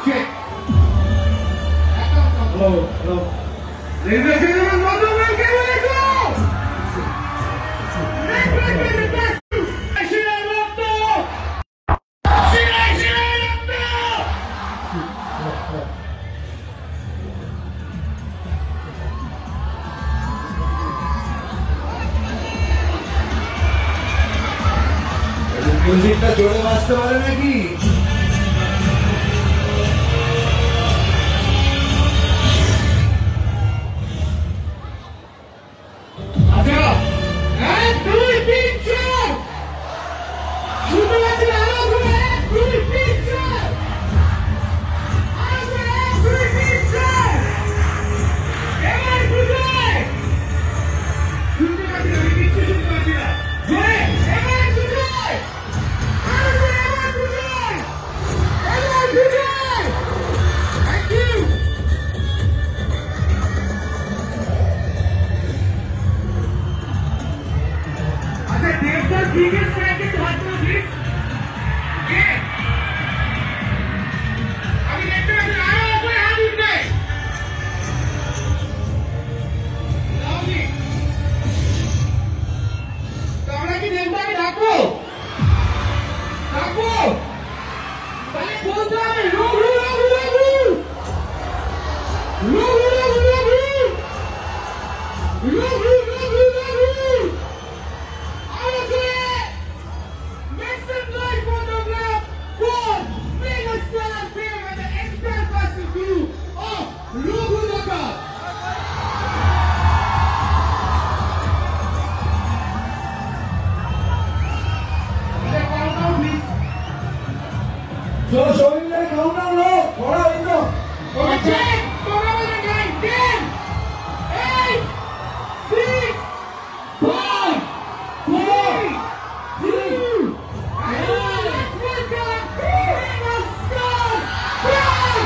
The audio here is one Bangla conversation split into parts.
check. Hello, hello. Ladies and gentlemen, welcome back to the show. Let's make it the best. म्यूजिकটা জোরে বাজতে পারে নাকি? আচ্ছা, 1 2 3 4 শুরু আছে আরো 1 2 3 4 আরো 1 2 3 4 এবার বুঝাই শুনতে পাচ্ছি না কিছু শুনতে পাচ্ছি না জোরে এবার বুঝাই আরো এবার বুঝাই এবার বুঝাই থ্যাংক ইউ আচ্ছা দেবদার বিগেস্ট ফ্যান কে হাত তুলো প্লিজ কে আমি দেখতে পাচ্ছি আরো উপরে হাত উঠবে লাউলি তোমরা কি দেবদাকে ডাকো ডাকো তাহলে বলতে হবে রঘু রঘু রঘু রঘু রঘু রঘু রঘু রঘু রঘু আরো জোরে make some noise for the rap for megastar fame and the extra classic crew of Raghu Daka. Countdown please. চলো সবাই মিলে কাউন্টডাউন হোক, বড় হইলো। Okay, check. Total 9, 10, 8, 6, 5, 4, 3, and let's welcome Megastar Fame.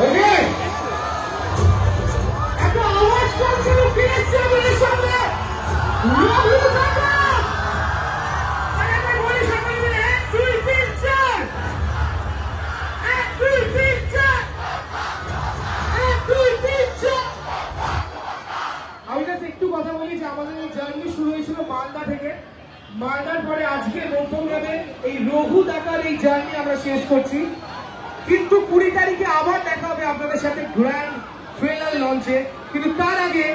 Okay. একটা আওয়াজ করছিল পিএস7 এর সামনে রঘু দাদা আরে বলি সকলে মিলে 1 2 3 4 1 2 3 4 1 2 3 4 আমি জাস্ট একটু কথা বলি যে আমাদের এই জার্নি শুরু হয়েছিল মালদা থেকে মালদার পরে আজকে নতুনভাবে এই রঘু দাদার এই জার্নি আমরা শেষ করছি কিন্তু 20 তারিখে আবার দেখা হবে আপনাদের সাথে গ্র্যান্ড ট্রেলার লঞ্চে কিন্তু তার আগে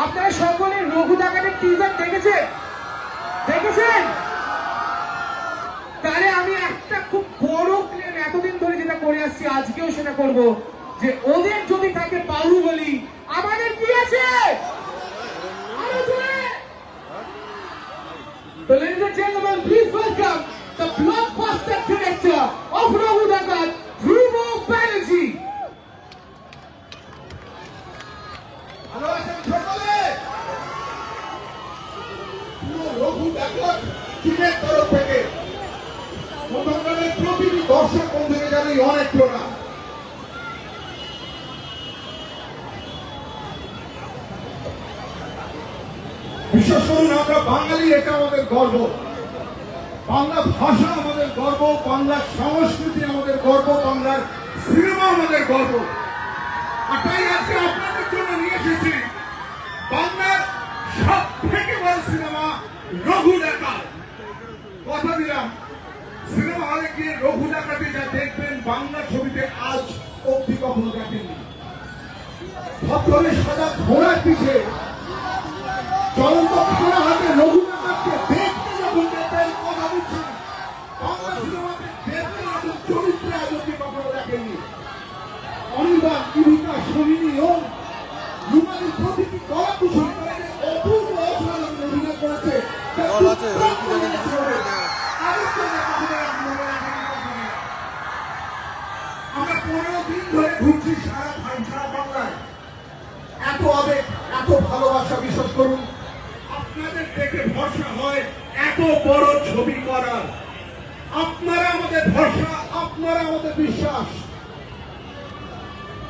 আপনারা সকলে রঘু দাকারের টিজার দেখেছেন তাহলে আমি একটা খুব বড় ক্লেম এতদিন ধরে যেটা করে আসছি আজকেও সেটা করব যে ওদের যদি থাকে বাহুবলী আমাদের কি আছে আরো জোরে So ladies and gentlemen, please welcome the blockbuster director of Raghu Dakar, Dhruv Banerjee. ভালো আছেন সকলে? পুরো রঘু ডাকার টিমের তরফ থেকে প্রথমবারের প্রতিটি দর্শক বন্ধুকে জানাই অনেক প্রণাম। বিশ্বাস করুন আমরা বাঙালি, এটা আমাদের গর্ব। বাংলা ভাষা আমাদের গর্ব, বাংলার সংস্কৃতি আমাদের গর্ব, বাংলার সিনেমা আমাদের গর্ব। আর তাই আজকে আপনাদের জন্য নিয়ে এসেছি বাংলার সব থেকে বড় সিনেমা রঘু ডাকাত। কথা দিলাম সিনেমা হলে গিয়ে রঘু ডাকাতে যা দেখবেন বাংলা ছবিতে আজ অব্দি কখনো দেখেননি। ভদ্রের সাদা ঘোড়ার পিঠে চলন্ত ঘোড়া হাতে রঘু ডাকাতকে দেখতে যখন দেখবেন কথা দিচ্ছেন বাংলা সিনেমাতে দেখতে এরকম চরিত্রে আজ অব্দি কখনো দেখেননি। অনির্বাণ, জীবিকা, সোহিনী, ওম রুমালি প্রতিটি কলা কুশলী অপূর্ব অসাধারণ অভিনয় করেছে। আমরা 15 দিন ধরে ঘুরছি সারা বাংলায়, এত আবেগ, এত ভালোবাসা। বিশ্বাস করুন, আপনাদের দেখে ভরসা হয় এত বড় ছবি করার। আপনারা আমাদের ভরসা, আপনারা আমাদের বিশ্বাস।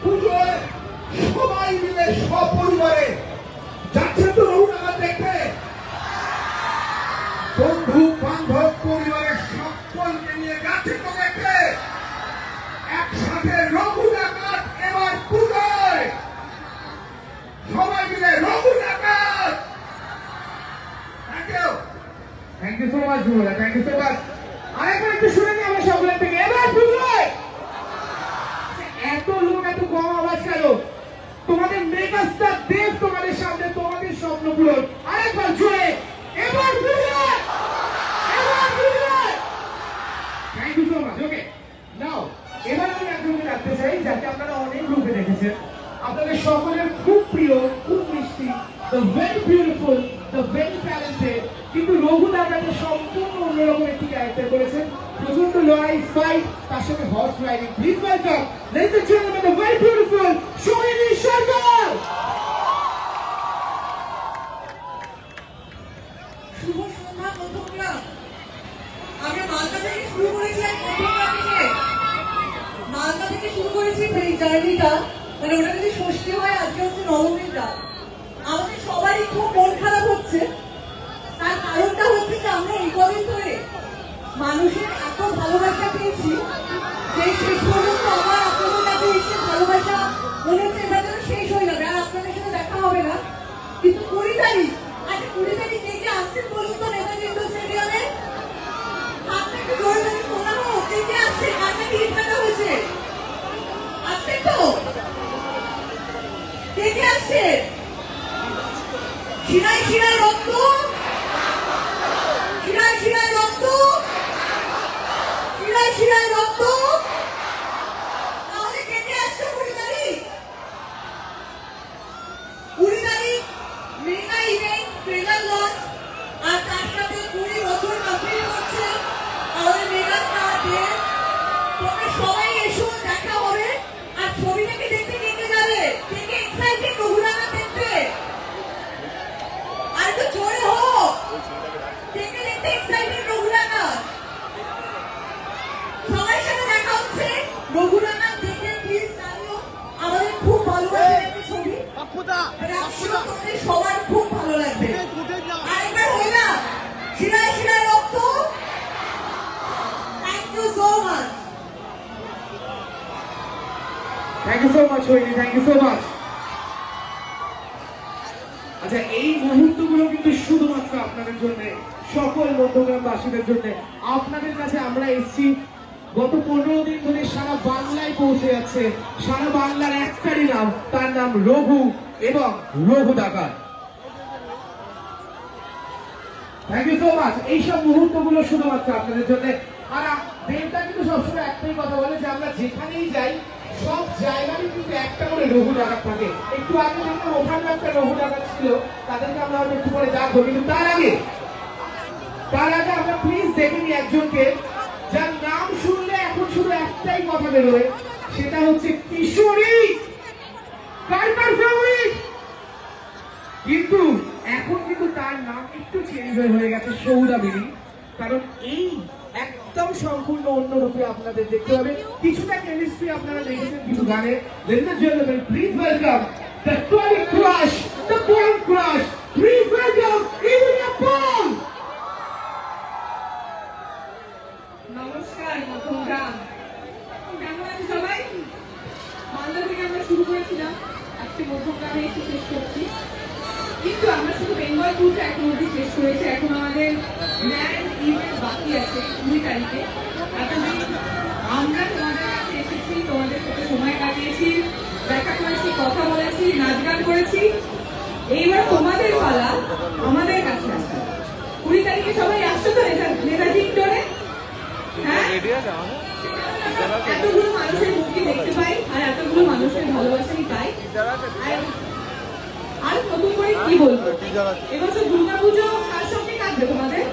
পুজোয় সবাই মিলে সপরিবারে যাচ্ছেন তো রঘুনাথ দেখতে, বন্ধু বান্ধব পরিবারের সকলকে নিয়ে যাচ্ছেন তো দেখতে। একসাথে রঘু ডাকাত এবার পুজোয় সবাই মিলে রঘু ডাকাত। থ্যাংক ইউ সো মাচ যুবরা, থ্যাংক ইউ সো মাচ। আরেকবার একটু শুনে নিই আমরা সকলের থেকে, এবার পুজোয় এত লোক, এত কম আওয়াজ কেন? তোমাদের মেগাস্টার দেব তোমাদের সামনে, তোমাদের স্বপ্ন পূরণ। আরেকবার জোরে, এবার পুজোয়, এবার পুজোয়। Thank you so much. Okay, now এবার আমি একজনকে রাখতে চাই যাকে আপনারা অনেক রূপে দেখেছেন, আপনাদের সকলের খুব প্রিয়, খুব মিষ্টি, the very beautiful, the very talented, কিন্তু রঘু ডাকাতে সম্পূর্ণ অন্যরকম একটি ক্যারেক্টার করেছেন। প্রচন্ড লড়াই, ফাইট, তার সাথে horse riding. Please welcome ladies and gentleman the very beautiful Sohini Sarkar. শুভ সন্ধ্যা বন্ধুরা। আমরা মালদা থেকে শুরু করেছি, মালদা থেকে শুরু করেছি এই জার্নিটা। মানে ওটা যদি ষষ্ঠী হয়, আজকে হচ্ছে নবমীর রাত। আমাদের সবারই খুব মন খারাপ হচ্ছে। তার কারণটা হচ্ছে যে আমরা এই কদিন ধরে মানুষের এত ভালোবাসা পেয়েছি যে শেষ পর্যন্ত আমার আপনাদের কাছে এসে ভালোবাসা মনে হচ্ছে এবার যেন শেষ হয়ে যাবে, আর আপনাদের সাথে দেখা হবে না। কিন্তু 20 তারিখ, আচ্ছা 20 তারিখ কে কে আসছেন বলুন তো নেতাজি ইন্ডোর স্টেডিয়ামে? আপনাকে জোরে জোরে শোনাবো কে কে আসছে, কারটা টিকিট কাটা হয়েছে, আসছে তো? কে কে আসছে? শিরায় শিরায় রক্ত, শিরায় শিরায় রক্ত, শিরায় শিরায় রক্ত। তাহলে কে কে আসছে 20 তারিখ? 20 তারিখ মেগা ইভেন্ট, ট্রেলার লঞ্চ, আর তার সাথে 20 বছর কমপ্লিট করছে আমাদের মেগা স্টার ডে। তোমরা সবাই এসো, দেখা হবে। আর ছবিটাকে দেখতে কে কে যাবে? কে কে এক্সাইটেড রঘুনাথ দেখতে? আর একটু জোরে হোক, কে কে দেখতে এক্সাইটেড রঘুনাথ? সবাই সাথে দেখা হচ্ছে রঘুনাথ দেখে প্লিজ জানিও। আমাদের খুব ভালোবাসার একটি ছবি, তোমাদের সবার খুব ভালো লাগবে। আরেকবার হই না, শিরায় শিরায় রক্ত। Thank you so much. Thank you so much Sohini, thank you so much. আচ্ছা, এই মুহূর্তগুলো কিন্তু শুধুমাত্র আপনাদের জন্য, সকল মধ্যগ্রামবাসীদের জন্য। আপনাদের কাছে আমরা এসেছি গত 15 দিন ধরে সারা বাংলায় পৌঁছে যাচ্ছে। সারা বাংলার একটারই নাম, তার নাম রঘু এবং রঘু ডাকাত। Thank you so much. এইসব মুহূর্তগুলো শুধুমাত্র আপনাদের জন্য। আর দেবটা কিন্তু সবসময় একটাই কথা বলে যে আমরা যেখানেই যাই সব জায়গায় কিন্তু একটা করে রঘু ডাকাত থাকে। একটু আগে যখন ওখানে একটা রঘু ডাকাত ছিল, তাদেরকে আমরা হয়তো একটু করে দেখবো, কিন্তু তার আগে আমরা প্লিজ দেখে নিই একজনকে যার নাম শুনলে এখন শুধু একটাই কথা বেরোয়, সেটা হচ্ছে কিশোরী। কিন্তু এখন কিন্তু তার নাম একটু চেঞ্জ হয়ে গেছে, সৌদামিনী। কারণ এই একদম সম্পূর্ণ অন্য রূপে আপনাদের দেখতে হবে। কিছুটা কেমিস্ট্রি আপনারা দেখেছেন কিছু গানে। Ladies and gentlemen, please welcome the Toy Crush, the Born Crush. Please welcome Ilia Paul. নমস্কার মধ্যগ্রাম, কেমন আছে সবাই? মালদা থেকে আমরা শুরু করেছিলাম, আজকে মধ্যগ্রামে একটু শেষ করছি। কিন্তু আমরা শুধু বেঙ্গল ট্যুরটা এখন অবধি শেষ করেছি। এখন আমাদের গ্র্যান্ড ইভেন্ট বাকি আছে 20 তারিখে। এতদিন আমরা তোমাদের কাছে এসেছি, তোমাদের সাথে সময় কাটিয়েছি, দেখা করেছি, কথা বলেছি, নাচ গান করেছি। এইবার তোমাদের পালা আমাদের কাছে আসা। 20 তারিখে সবাই আসছো তো নেতাজি ইন্ডোরে? হ্যাঁ, এতগুলো মানুষের মুক্তি দেখতে পাই আর এতগুলো মানুষের ভালোবাসাই পাই। কি বলবো, এবছর দুর্গাপুজো কার সঙ্গে কাটবে তোমাদের?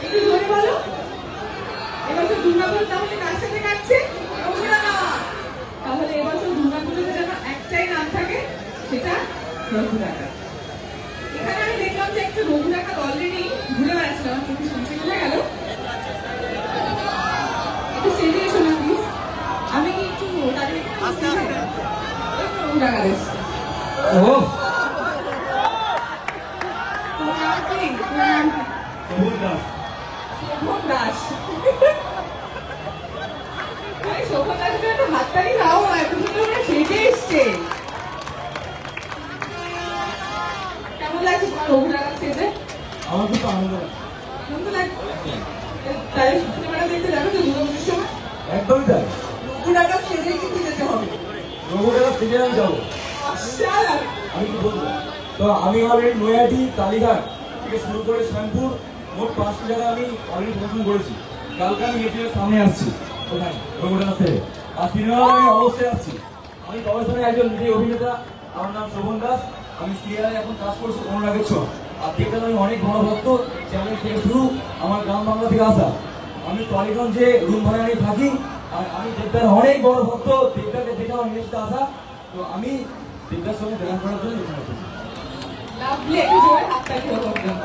একটু জোরে বলো। এবছর দুর্গাপুজো তাহলে কার সাথে কাটছে? তাহলে এবছর দুর্গাপুজোতে যেন একটাই নাম থাকে, সেটা রঘু ডাকাত। এখানে আমি দেখলাম যে একটু রঘু ডাকাত অলরেডি ঘুরে বেড়াচ্ছিল, আমার চোখে শুনতে চলে গেল। একটু স্টেজে এসো না প্লিজ, আমি কি একটু তাদের রঘু ডাকাত এসছে। শোভন দাস, শোভন দাসকে একটা হাততালি দাও, এতদিন ধরে সেজে এসছে। কেমন লাগছে তোমার রঘু ডাকাত সেজে? আমার খুব আনন্দ আনন্দ লাগছে। তাই সিনেমাটা দেখতে যাবে তো দুর্গাপুজোর সময়? একদমই তাই, রঘু ডাকাত সেজে কিন্তু যেতে হবে। রঘু ডাকাত সেজে আমি যাবো। আমি কি বলবো, তো আমি অলরেডি নৈহাটি, কালীঘাট থেকে শুরু করে শ্যামপুর মোট 5টি জায়গায় আমি অলরেডি প্রদর্শন করেছি। কালকে আমি এটিএর সামনে আসছি ওখানে রঘু ডাকাত থেকে, আর সিনেমা আমি অবশ্যই আসছি। আমি প্রফেশনে একজন নিজেই অভিনেতা, আমার নাম শোভন দাস। আমি সিরিয়ালে এখন কাজ করছি অনুরাগের ছোঁয়া। আর দেখলাম আমি অনেক বড় ভক্ত, চ্যানেল থেকে শুরু, আমার গ্রাম বাংলা থেকে আসা। আমি টলিগঞ্জে রুম ভাড়া নিয়ে থাকি, আর আমি দেবদার অনেক বড় ভক্ত। দেবদাকে দেখে আমার নেক্সট আসা, তো আমি দেবদার সঙ্গে দেখা করার জন্য এখানে আছি। লাভলি, একটু জোরে হাততালি হোক ওর জন্য,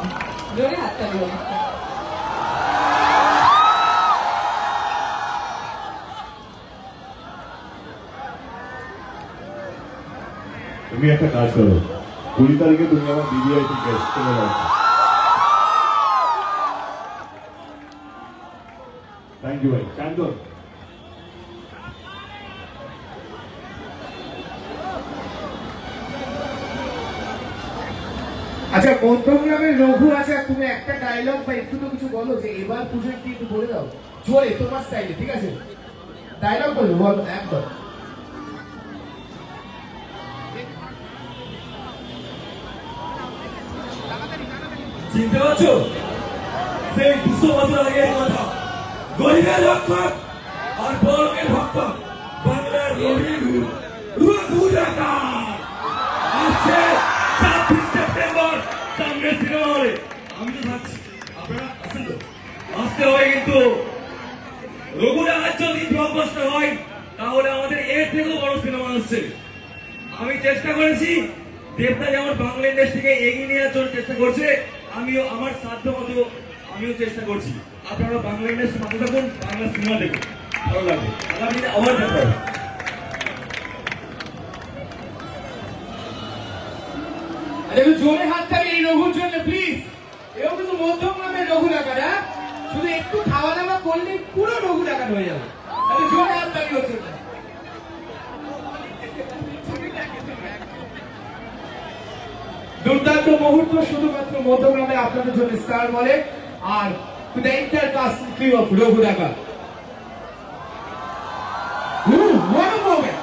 জোরে হাততালি হোক। তুমি একটা কাজ করো, 20 তারিখে তুমি আমার বিবিআইপি গেস্ট চলে যাও। থ্যাংক ইউ ভাই। চান্দন, আচ্ছা মধ্যমগ্রামের রঘু আছে, তুমি একটা ডায়লগ বা একটু তো কিছু বলো যে এবার পুজো একটু বলে দাও জোরে তোমার স্টাইলে, ঠিক আছে? ডায়লগ বলো, বলো একদম। চিনতে পারছো? সেই 200 বছর আগের কথা, গরিবের রক্ষক আর বড়লোকের ভক্ষক, বাংলার রবির রঘু ডাকাত আসছে 26 সেপ্টেম্বর সামনে সিনেমা হলে। আমি তো থাকছি, আপনারা আসেন তো? আসতে হবে কিন্তু। রঘু ডাকাত যদি ব্লকবাস্টার হয় তাহলে আমাদের এর থেকেও বড় সিনেমা আসছে। আমি চেষ্টা করেছি, দেবদা যেমন বাংলা ইন্ডাস্ট্রিকে এগিয়ে নিয়ে যাওয়ার চেষ্টা করছে, আমিও আমার সাধ্য মতো আমিও চেষ্টা করছি। আপনারা বাংলা ইন্ডাস্ট্রি পাশে থাকুন, বাংলা সিনেমা দেখুন, ভালো লাগবে। আগামী দিনে আবার দেখা হবে। একটু জোরে হাততালি এই রঘুর জন্য প্লিজ। এও কিন্তু মধ্যমগ্রামের রঘু ডাকাত, হ্যাঁ? শুধু একটু খাওয়া দাওয়া করলে পুরো রঘু ডাকাত হয়ে যাবে। একটু জোরে হাততালি হচ্ছে না। দুর্দান্ত মুহূর্ত শুধুমাত্র মধ্যগ্রামে আপনাদের জন্য স্টার বলে, আর to the entire cast and crew of Raghu ডাকাত। What a moment!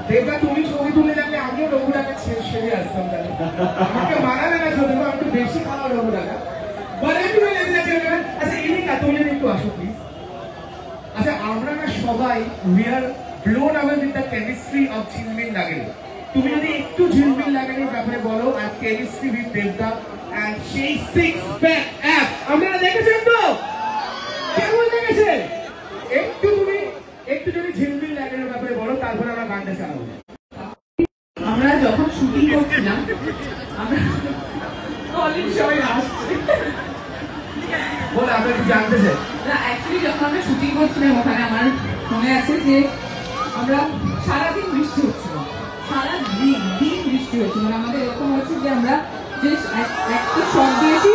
দেবদা তুমি ছবি তুলে যাবে, আমিও রঘু ডাকাত সেরে আসতাম। তাহলে আমাকে মানাবে না ছবি, আমি একটু বেশি খাওয়া রঘু ডাকাত। আচ্ছা এলিকা, তুমি যদি একটু আসো প্লিজ। আচ্ছা আমরা না সবাই we are blown away with the chemistry of ঝিলমিল লাগেনি। তুমি যদি একটু ঝিলমিল লাগেনির ব্যাপারে বলো, আর chemistry with দেবদা and সেই six pack app আপনারা দেখেছেন তো? কেমন লেগেছে? একটু তুমি একটু যদি ঝিলমিল লাগেনির ব্যাপারে বলো, তারপরে আমরা গানটা চালাবো। আমরা যখন শুটিং করছিলাম, আমরা অলরেডি সবাই আসছে। বলে আপনারা কি জানতে চাই? না, অ্যাকচুয়ালি যখন আমরা শুটিং করছিলাম ওখানে আমার মনে আছে যে আমরা সারাদিন বৃষ্টি হচ্ছিল, সারা দিন বৃষ্টি হচ্ছিল। মানে আমাদের এরকম হচ্ছে যে আমরা যে একটা শট দিয়েছি,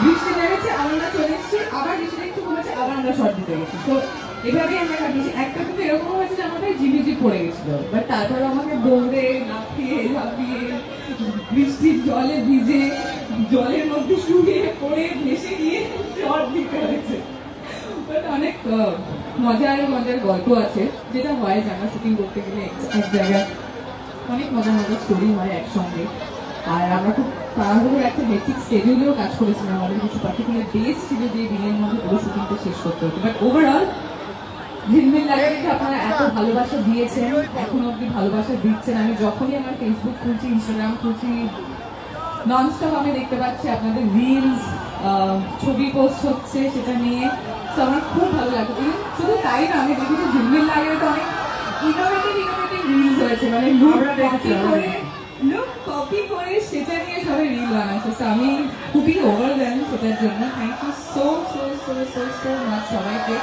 বৃষ্টি নেমেছে, আবার আমরা চলে এসেছি, আবার বৃষ্টিটা একটু কমেছে, আবার আমরা শট দিতে গেছি। তো এভাবেই আমরা কাটিয়েছি। একটা কিন্তু এরকম হয়েছে যে আমাদের ঝিমিঝি পড়ে গেছিল, বাট তারপর আমাকে দৌড়ে লাফিয়ে ঝাঁপিয়ে বৃষ্টির জলে ভিজে জলের মধ্যে শুয়ে পড়ে ভেসে গিয়ে শট দিতে হয়েছে। বাট অনেক মজার গল্প আছে, যেটা হয় যে আমরা শুটিং করতে গেলে এক জায়গায় অনেক মজার স্টোরি হয় একসঙ্গে। আর আমরা খুব তাড়াহুড়ো একটা হেক্টিক স্কেডিউলেও কাজ করেছিলাম। আমাদের কিছু পার্টিকুলার ডেজ ছিল যে দিনের মধ্যে পুরো শুটিংটা শেষ করতে হতো। বাট ওভারঅল ঝিলমিল লাগারিকে আপনারা এত ভালোবাসা দিয়েছেন, এখন অব্দি ভালোবাসা দিচ্ছেন। আমি যখনই আমার ফেসবুক খুলছি, ইনস্টাগ্রাম খুলছি, ননস্টপ আমি দেখতে পাচ্ছি আপনাদের রিলস, ছবি পোস্ট হচ্ছে সেটা নিয়ে। তো আমার খুব ভালো লাগছে। শুধু তাই না, আমি দেখেছি ঝিলমিল লাগারিতে অনেক ইনোভেটিভ রিলস হয়েছে, মানে লুক কপি করে সেটা নিয়ে সবাই রিল বানাচ্ছে। তো আমি খুবই ওভারওয়েলম সেটার জন্য। Thank you so so so so so much সবাইকে,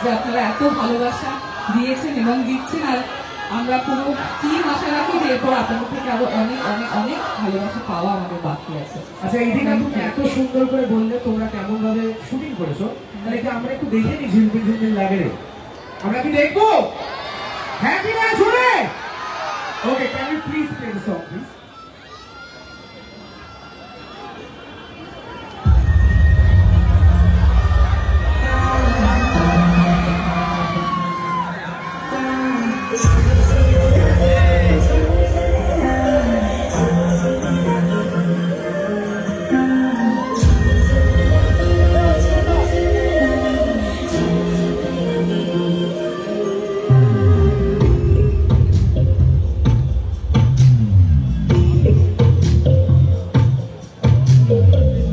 যে আপনারা এত ভালোবাসা দিয়েছেন এবং দিচ্ছেন। আর আমরা কোনো টিম আশা রাখি যে এরপর আপনাদের থেকে আরো অনেক অনেক অনেক ভালোবাসা পাওয়া আমাদের বাকি আছে। আচ্ছা, এই দিনটা তুমি এত সুন্দর করে বললে তোমরা কেমন ভাবে শুটিং করেছো, তাহলে কি আমরা একটু দেখে নি ঝিলমিল ঝিলমিল লাগে? আমরা কি দেখবো? হ্যাঁ কি না জোরে? Okay, can you please play the song please?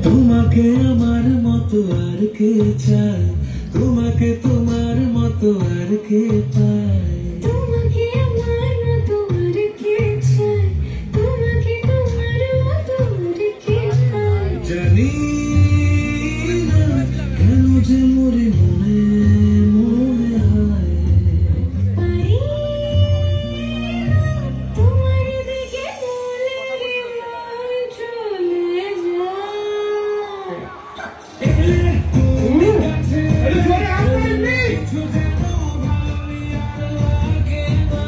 তোমাকে আমার মতো আর কে চায়, তোমাকে তোমার মতো আর কে পায়, তোমাকে আমার মতো আর কে চায়, তোমাকে তোমার মতো আর কে পায়। জানি না কেন যে মরে মনে মনে হয়, পারি তোমার দিকে বলে মন চলে যায়। তুমি কাছে জোরে আওয়াজ প্লিজ। কিছু যেন ভালোই আর লাগে না,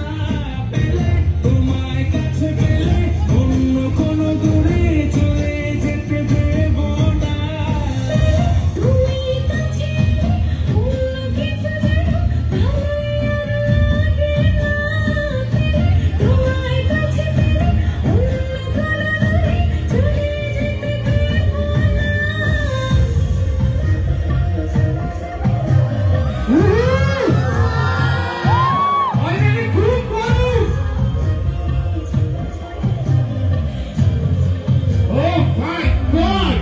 পেলে তোমায় কাছে পেলে অন্য কোনো দূরে চলে যেতে দেব না। তুমি কাছে অন্য কিছু যেন ভালোই আর লাগে না, তোমায় কাছে পেলে অন্য কোনো দূরে চলে যেতে দেব না। অলরেডি খুব বড়। ও মাই গড,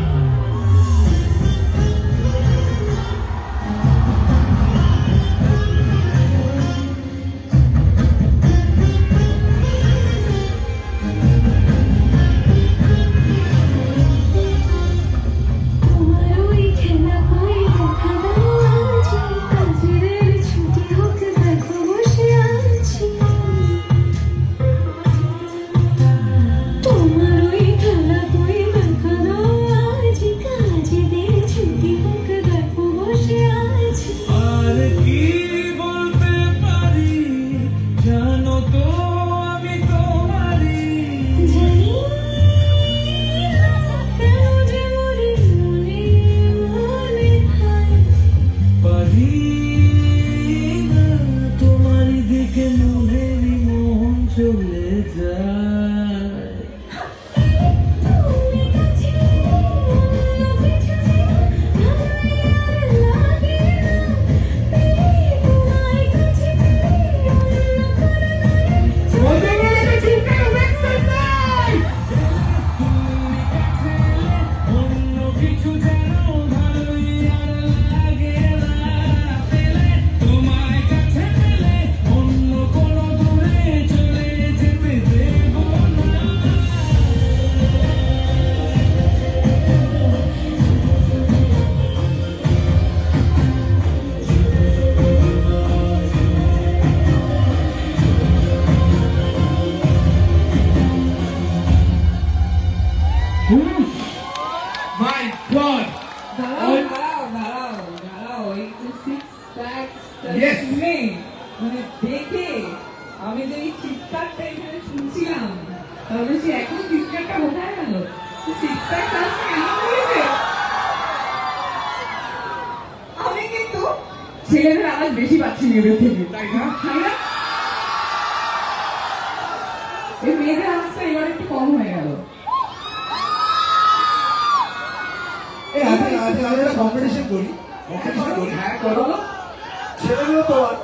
তোমার ওই খেলা করে দেখা দাও আজ, কাজের ছুটি হোক দেখো বসে আছি। তোমার ওই খেলা করে দেখা দাও আজ, কাজের ছুটি হোক দেখো বসে আছি। আর কি বলতে পারি জানো তো আমি তোমারই, জানি না কেন যে মরে মনে মনে হয়, পারি না তোমার দিকে মনেরই মন চলে যায়। তুমি কাছে অন্য কিছু যেন ভালোই আর লাগে না, তোমায় কাছে পেলে অন্য কোনো দূরে চলে বলতে বলতে চুপ কেন? ওয়েবসাইট নাই। তুমি কাছে এলে অন্য কিছু যেন ভালোই আর লাগে না, পেলে তোমায় কাছে পেলে অন্য কোনো দূরে চলে যেতে দেব না। মাই গড, দাঁড়াও দাঁড়াও দাঁড়াও দাঁড়াও, এই যে সিক্স প্যাক Yes. নেই, মানে দেখে আমি যে এই চিৎকারটা এখানে শুনছিলাম, তাহলে সে এখন চিৎকারটা কোথায় গেল? সিক্স প্যাক আসছে কেমন করেছে? আমি কিন্তু ছেলেদের আওয়াজ বেশি পাচ্ছি মেয়েদের থেকে, তাই না? তাই না? এই মেয়েদের আওয়াজটা এবার একটু কম হয়ে গেল। এই আজকে আজকে আমরা কম্পিটিশন করি, কম্পিটিশন করি। হ্যাঁ করো। ছেলেগুলো তো আর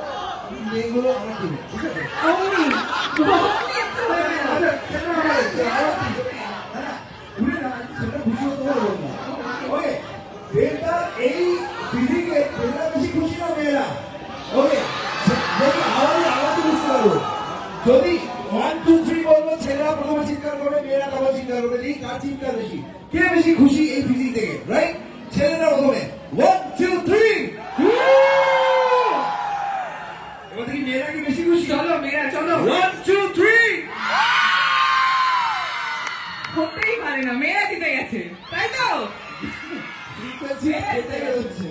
মেয়েগুলো আমার কিনে ঠিক আছে এই ফিজিকে ছেলেরা বেশি খুশি না মেয়েরা ওকে আওয়াজ বুঝতে পারবো যদি 1 2 3 বলবো ছেলেরা প্রথমে চিৎকার করবে মেয়েরা তারপর চিৎকার করবে এই কার চিৎকার বেশি কে বেশি খুশি এই ফিজিক থেকে রাইট ছেলেরা প্রথমে 1 2 3 এবার দেখি মেয়েরা কি বেশি খুশি চলো মেয়েরা চলো 1 2 3 হতেই পারে না মেয়েরা জিতে গেছে তাই তো ফ্রিকোয়েন্সি কেটে গেছে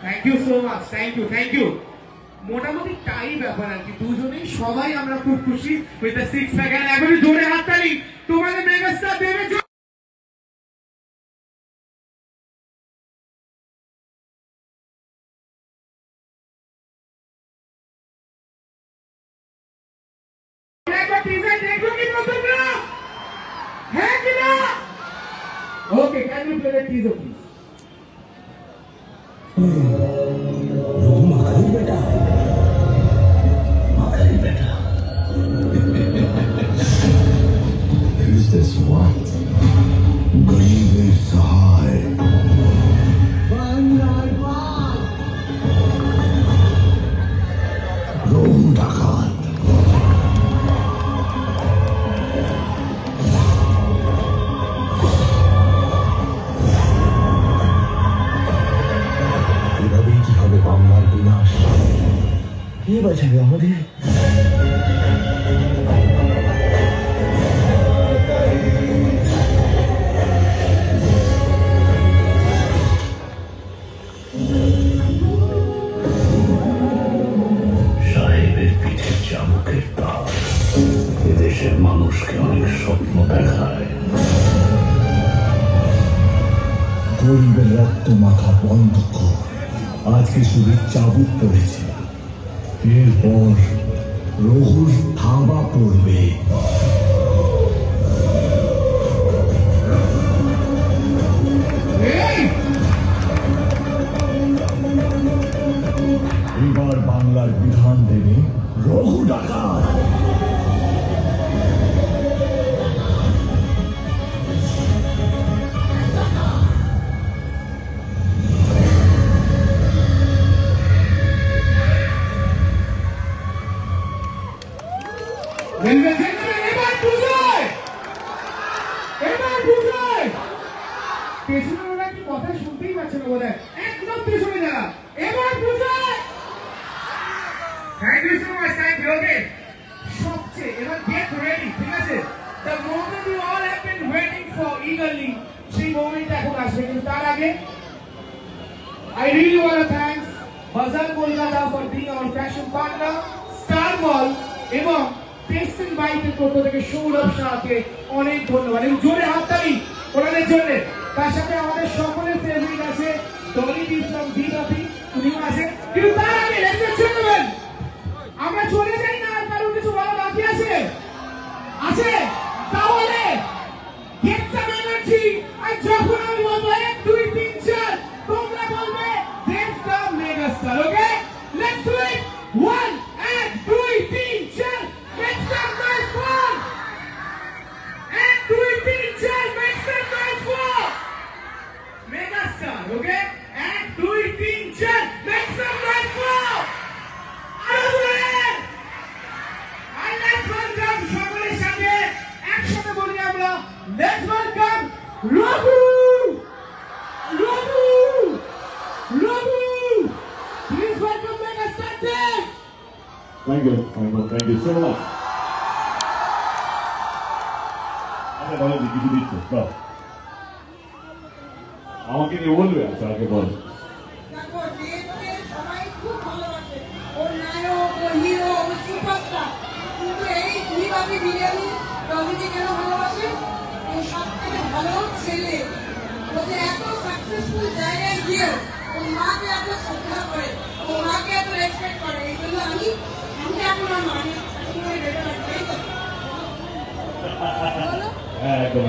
thank you so much thank you মোটামুটি তাই ব্যাপার আর কি দুজনেই সবাই আমরা খুব খুশি with the six pack and এখনই জোরে হাততালি তোমাদের মেগাস্টার দেবে Okay, can you play the teaser please? Who's this one? Breathing sigh. Rohun Dakat. এভাবেই কি হবে বাংলার বিনাশ? কে বাঁচাবে আমাদের? সাহেবের পিঠে চাবুকের তার এদেশের মানুষকে অনেক স্বপ্ন দেখায় গরিবের রক্ত মাখা বন্ধ কর আজকে শুধু চাবুক পড়েছে এরপর রহুর থাবা পড়বে এবার বাংলার বিধান দেবে রঘু ডাকাত পেছনে ওরা কি কথা শুনতেই পাচ্ছে না বোধ হয় একদম পেছনে যারা এবার বুঝায় thank you so much thank you okay সবচেয়ে এবার গেট রেডি ঠিক আছে the moment you all have been waiting for eagerly সেই মোমেন্ট এখন আসবে কিন্তু তার আগে I really want to thank Bazaar Kolkata for being our fashion partner, Star Mall এবং টেক্সটাইল বাইকের পক্ষ থেকে সৌরভ শাহকে অনেক ধন্যবাদ এবং জোরে হাততালি ওনাদের জন্য তার সাথে আমাদের সকলের ফেভারিট আছে ডলি বি ফ্রম বিডি উনিও আছে কিন্তু তার আগে লেটস গেট আমরা চলে যাই না আর কারো কিছু বলা বাকি আছে আছে তাহলে গেট সাম এনার্জি আর যখন আমি বলবো 1 2 3 4 তোমরা বলবে দেশ the mega star okay let's do it 1 2 3 4 make some noise for 1 2 3 4 make some noise for mega star okay 1 2 3 4 make some noise for Arun and let's welcome সকলের সাথে একসাথে বলি আমরা let's welcome Raghu please welcome mega star team Thank you so much. আচ্ছা বলো কিছু দিচ্ছে বাহ আমাকে নিয়ে বলবে আচ্ছা আগে বল দেখো দেবকে সবাই খুব ভালোবাসে ওর নায়ক ওর হিরো ওর সুপারস্টার কিন্তু এই দুইভাবে বিরিয়ানি রবিকে কেন ভালোবাসে ও সব থেকে ভালো ছেলে ওদের এত সাকসেসফুল জায়গায় গিয়ে ওর মাকে এত শ্রদ্ধা করে ওর মাকে এত রেসপেক্ট করে এই জন্য আমি এখন আর মাকে একদম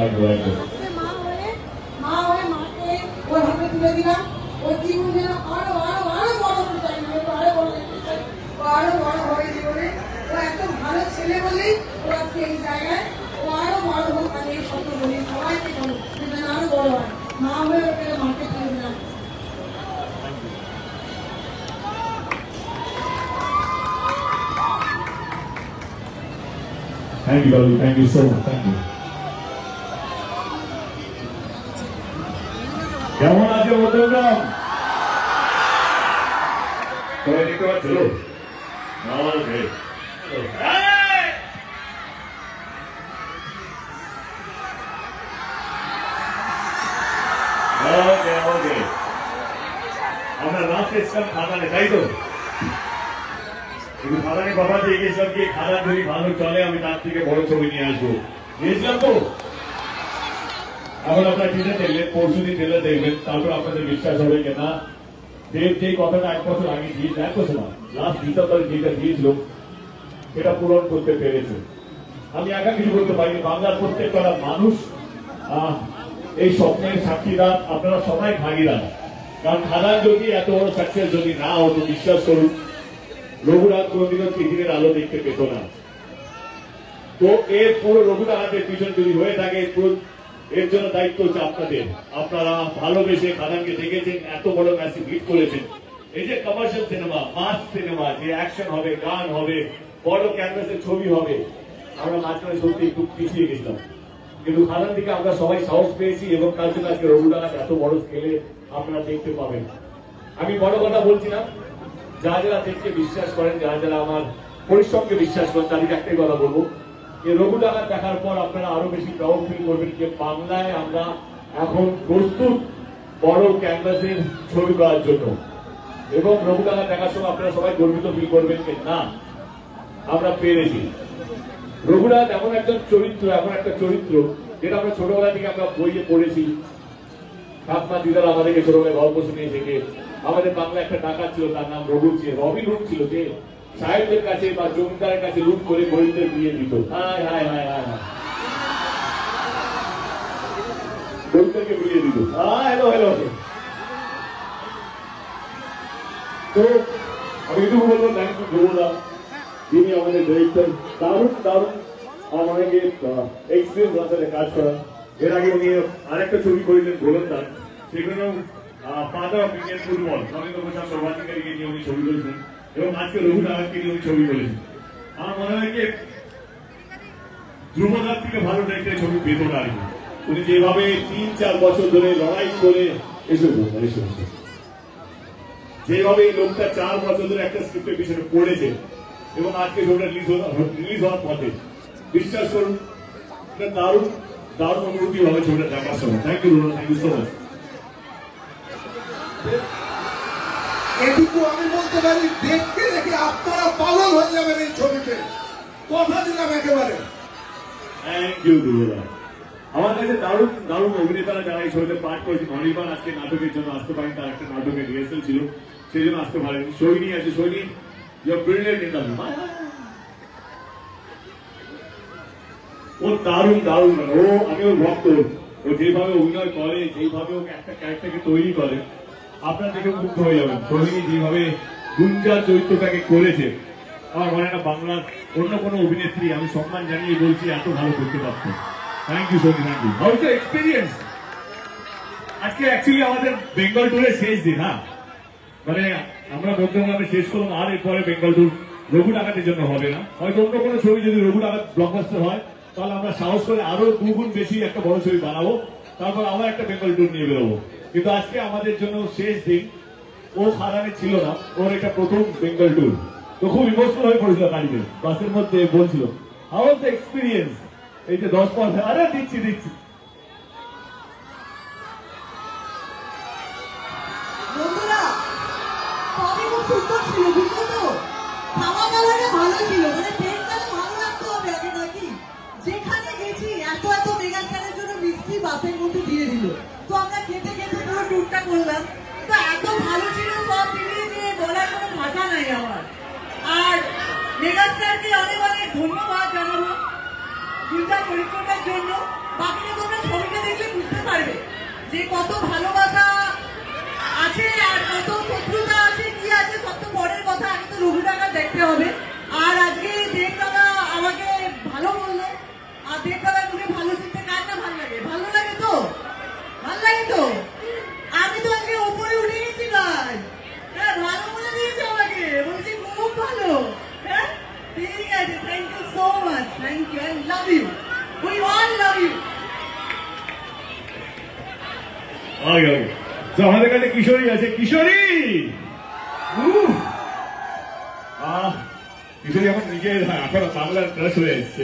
মা হয়ে মাকে ওর হাতে তুলে দিলাম ওর জীবন যেন আরো আরো আরো বড় আরো বড় হবে জীবনে। ও এত ভালো ছেলে বলেই ও আজকে এই জায়গায়। ও আরো বড় হোক, আমি এই শব্দ বলি সবাইকে বলো যেন আরো বড় হয়। মা হয়ে ওকে মাকে ফেলে দিলাম। Thank you, Gauri. Thank you so much. Thank you. কেমন আছে মধ্যগ্রাম? সবাই দেখতে পাচ্ছ? Okay. Okay. আমরা লাস্ট এসেছিলাম খাদানে, তাই তো? কিন্তু খাদানে কথা দিয়ে গেছিলাম কি খাদান যদি ভালো চলে আমি তার থেকে বড় ছবি নিয়ে আসবো। নিয়েছিলাম তো? এখন আপনারা টিনে দেখলেন, পরশু দিন টেলে দেখবেন, তারপর আপনাদের বিশ্বাস হবে যে না দেব যে কথাটা 1 বছর আগে দিয়েছে, 1 বছর না, লাস্ট ডিসেম্বরে যেটা দিয়েছিল সেটা পূরণ করতে পেরেছে। আমি একা কিছু করতে পারিনি, বাংলার প্রত্যেকটা মানুষ এই স্বপ্নের সাক্ষীদার, আপনারা সবাই ভাগিদার। কারণ খাদান যদি এত বড় সাকসেস যদি না হতো, বিশ্বাস করুন রঘুনাথ কোনদিনও পৃথিবীর আলো দেখতে পেত না। তো এর পুরো রঘুনাথের পিছন যদি হয়ে থাকে, এর জন্য দায়িত্ব হচ্ছে আপনাদের। আপনারা ভালোবেসে খাদানকে দেখেছেন, এত বড় ম্যাসিভ হিট করেছেন। এই যে কমার্শিয়াল সিনেমা, মাস সিনেমা, যে অ্যাকশন হবে, গান হবে, বড় ক্যানভাসের ছবি হবে, আমরা মাঝখানে সত্যি একটু পিছিয়ে গেছিলাম। কিন্তু খাদান থেকে আমরা সবাই সাহস পেয়েছি এবং তার জন্য আজকে রঘুনাথ এত বড় স্কেলে আপনারা দেখতে পাবেন। আমি বড় কথা বলছি না, যারা যারা দেখতে বিশ্বাস করেন, যারা যারা আমার পরিশ্রমকে বিশ্বাস করেন, তাদেরকে একটাই কথা বলবো, এই রঘুনাথ দেখার পর আপনারা আরো বেশি প্রাউড ফিল করবেন যে বাংলায় আমরা এখন প্রস্তুত বড় ক্যানভাসের ছবি করার জন্য। এবং রঘুনাথ দেখার সময় আপনারা সবাই গর্বিত ফিল করবেন যে না আমরা পেরেছি। রঘুনাথ এমন একটা চরিত্র যেটা আমরা ছোটবেলা থেকে আমরা বইয়ে পড়েছি। ঠাকুমা দিদারা আমাদেরকে ছোটবেলায় গল্প শুনিয়ে থেকে আমাদের বাংলা একটা ডাকাত ছিল, তার নাম রঘুর ছিল, রবিন হুড ছিল, যে সাহেবদের কাছে বা জমিদারের কাছে লুট করে গরিবদের বিয়ে দিত। হায় হায় হায় হায় হায়, গরিবদেরকে বিয়ে দিত। Hello hello. তো আমি এটুকু বলবো, থ্যাংক ইউ ধ্রুবদা, যিনি আমাদের ডিরেক্টর। দারুণ দারুণ আমাকে এক্সপিরিয়েন্স আছে কাজ করা। এর আগে উনি আরেকটা ছবি করেছেন গোলন্দাজ, সেখানেও father of Indian football Narendra Prasad সর্বাধিকারীকে নিয়ে উনি ছবি করেছেন এবং আজকে রঘুনাথকে নিয়ে উনি ছবি করেছেন। আমার মনে হয় যে ধ্রুবদার থেকে ভালো ডাইরেক্টর ছবি পেত না আর কি। উনি যেভাবে 3-4 বছর ধরে লড়াই করে যেভাবে এই লোকটা 4 বছর ধরে একটা স্ক্রিপ্টের পিছনে পড়েছে এবং আজকে ছবিটা রিলিজ হওয়ার পথে, বিশ্বাস করুন দারুণ দারুণ অনুভূতি হবে ছবিটা দেখার সময়। Thank you, thank you so much. এটুকু আমি বলতে পারি, দেখতে দেখে আপনারা পাগল হয়ে যাবেন এই ছবিতে, কথা দিলাম একেবারে। থ্যাংক ইউ ধ্রুবদা। আমার কাছে দারুণ দারুণ অভিনেতারা যারা এই ছবিতে পাঠ করেছে। অনির্বাণ আজকে নাটকের জন্য আসতে পারেন, তার একটা নাটকের রিহার্সাল ছিল, সেই জন্য আসতে পারেন। সৈনী আছে, সৈনী ব্রিলিয়েন্ট ইন দ্য ও দারুণ দারুণ, ও আমি ওর ভক্ত। ও যেভাবে অভিনয় করে, যেভাবে ওকে একটা ক্যারেক্টারকে তৈরি করে, আপনার দেখে মুগ্ধ হয়ে যাবেন। সৈনী যেভাবে গুঞ্জা চরিত্রটাকে করেছে, আমার মনে হয় না বাংলার অন্য কোনো অভিনেত্রী, আমি সম্মান জানিয়ে বলছি, এত ভালো করতে পারত। Thank you Saini, thank you. How is the experience? আজকে অ্যাকচুয়ালি আমাদের বেঙ্গল ট্যুরের শেষ দিন। হ্যাঁ, মানে আমরা মধ্যমগ্রামে শেষ করলাম, আর এরপরে বেঙ্গল ট্যুর রঘু ডাকাতের জন্য হবে না। হয়তো অন্য কোনো ছবি যদি রঘু ডাকাত ব্লকবাস্টার হয়, তাহলে আমরা সাহস করে আরো 2 গুণ বেশি একটা বড় ছবি বানাবো, তারপর আবার একটা বেঙ্গল ট্যুর নিয়ে বেরোবো। কিন্তু আজকে আমাদের জন্য শেষ দিন। ও খাদানে ছিল না, ওর এটা প্রথম বেঙ্গল ট্যুর। তো খুব ইমোশনাল হয়ে পড়েছিল গাড়িতে, বাসের মধ্যে বলছিল হাউ ওয়াজ দ্য এক্সপিরিয়েন্স। এই যে 10 আরে দিচ্ছি বন্ধুরা, সবই খুব সুন্দর ছিল, বুঝলো তো? খাওয়া দাওয়াটা ভালো ছিল, মানে পেটটা ভালো রাখতে হবে আগে নাকি। যেখানে গেছি এত এত মেগাস্টারের জন্য মিষ্টি বাসের মধ্যে দিয়ে দিল, তো আমরা খেতে খেতে পুরো ট্যুরটা করলাম। তো এত ভালো ছিল, সব মিলিয়ে দিয়ে বলার কোনো ভাষা নাই আমার। আর মেগাস্টারকে অনেক অনেক ধন্যবাদ জানাবো দুইটা চরিত্রটার জন্য। বাকিটা তোমরা ছবিটা দেখলে বুঝতে পারবে যে কত ভালোবাসা আছে আর কত শত্রুতা আছে, কি আছে, সব তো পরের কথা। আগে তো রঘু ডাকাত দেখতে আগে তো আমাদের কাছে কিশোরী আছে, কিশোরী কিশোরী এখন নিজের এখন বাংলার ক্রাশ হয়ে এসছে।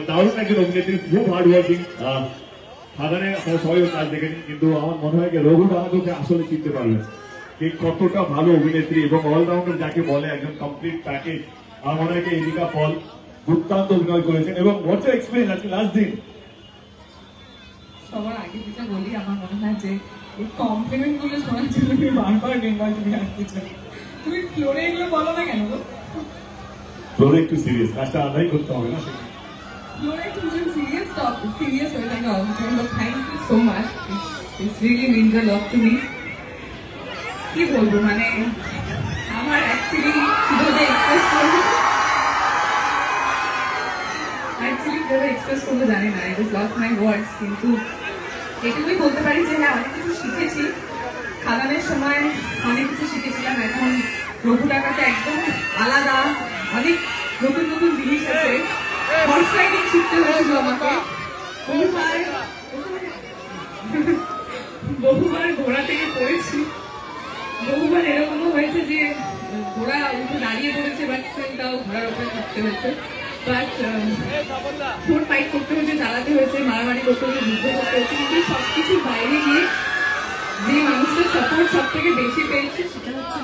দারুণ একজন অভিনেত্রী, খুব হার্ড ওয়ার্কিং। সাধারণে আপনারা সবাই কাজ দেখেনি, কিন্তু আমার মনে হয় রঘু বাহাদুরকে আসলে চিনতে পারবেন যে কতটা ভালো অভিনেত্রী এবং অলরাউন্ডার যাকে বলে, একজন কমপ্লিট প্যাকেজ। আমার মনে হয় এদিকা ফল দুর্দান্ত অভিনয় করেছেন এবং হোয়াটস এক্সপিরিয়েন্স আজকে লাস্ট দিন। সবার আগে যেটা বলি, আমার মনে হয় যে এই কমপ্লিমেন্ট গুলো শোনার জন্য আমি বারবার বেঙ্গল তুমি আসতে চাই। তুমি ফ্লোরে এগুলো বলো না কেন গো? ফ্লোরে একটু সিরিয়াস, কাজটা আদায় করতে হবে না। ফ্লোরে একটু সিরিয়াস হয়ে থাকে all the time. Thank you so much, it's really means a lot to me. কি বলবো, মানে আমার অ্যাকচুয়ালি কিভাবে এক্সপ্রেস করবো জানি না, আই জাস্ট লস্ট মাই ওয়ার্ডস। কিন্তু এটুকুই বলতে পারি যে হ্যাঁ, অনেক কিছু শিখেছি। খাদানের সময় অনেক কিছু শিখেছিলাম, এখন রঘু টাকাতে একদম আলাদা অনেক নতুন নতুন জিনিস আছে। হর্স রাইডিং শিখতে হয়েছিল আমাকে, বহুবার ঘোড়া থেকে পড়েছি, বহুবার এরকমও হয়েছে যে ঘোড়া উঠে দাঁড়িয়ে পড়েছে, বাট তাও ঘোড়ার উপরে থাকতে হয়েছে। বাট ফুড ফাইট করতে হয়েছে, চালাতে হয়েছে, মারামারি করতে হয়েছে, যুদ্ধ করতে হয়েছে। কিন্তু সবকিছুর বাইরে গিয়ে যে মানুষটার সাপোর্ট সব থেকে বেশি পেয়েছে সেটা হচ্ছে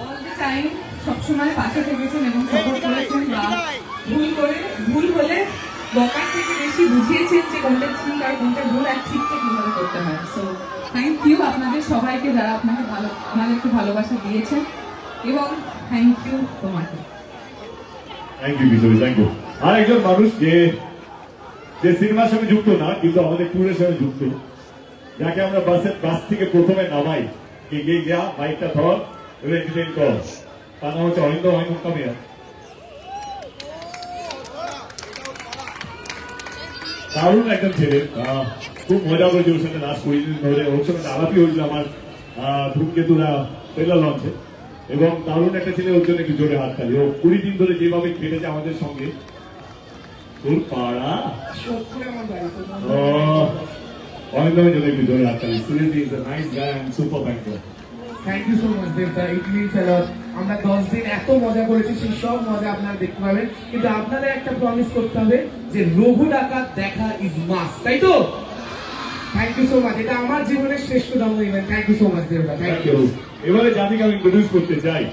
অল দ্য টাইম সবসময় পাশে থেকেছেন এবং সাপোর্ট করেছেন, বা ভুল হলে বকার থেকে বেশি বুঝিয়েছেন যে কোনটা ঠিক আর কোনটা ভুল আর ঠিকটা কিভাবে করতে হয়। সো থ্যাংক ইউ আপনাদের সবাইকে যারা আপনাদেরকে ভালোবাসা দিয়েছেন, এবং থ্যাংক ইউ তোমাকে। Thank you Kishori, thank you. আর একজন মানুষ যে সিনেমার সঙ্গে যুক্ত না, কিন্তু আমাদের ট্যুরের সঙ্গে যুক্ত, যাকে আমরা বাস থেকে প্রথমে নামাই, এগিয়ে যা, বাইকটা ধর, এন্টারটেইন কর, তার নাম হচ্ছে অরিন্দম কামিয়া। দারুণ একজন ছেলে, খুব মজা করেছে ওর সাথে লাস্ট 20 দিন ধরে। ওর সঙ্গে আলাপি হয়েছিল আমার ধূমকেতুরা ট্রেলার লঞ্চে, এবং দারুণ একটা ছেলে। ওর জন্য একটু জোরে হাত তালি। ও 20 দিন ধরে যেভাবে খেটেছে আমাদের সঙ্গে, তোর পাড়া অরিন্দমের জন্য একটু জোরে হাত তালি। Seriously is a nice guy and super banker. Thank you so much দেবদা, ইট মিনস আ লট। আমরা 10 দিন এত মজা করেছি, সেই সব মজা আপনারা দেখতে পাবেন, কিন্তু আপনাদের একটা প্রমিস করতে হবে যে রঘু ডাকাত দেখা ইজ মাস্ট, তাই তো? থ্যাংক ইউ সো মাচ, এটা আমার জীবনের শ্রেষ্ঠতম event. Thank you so much দেবদা, থ্যাংক ইউ। এবারে যাদেরকে আমি ইন্ট্রোডিউস করতে চাই,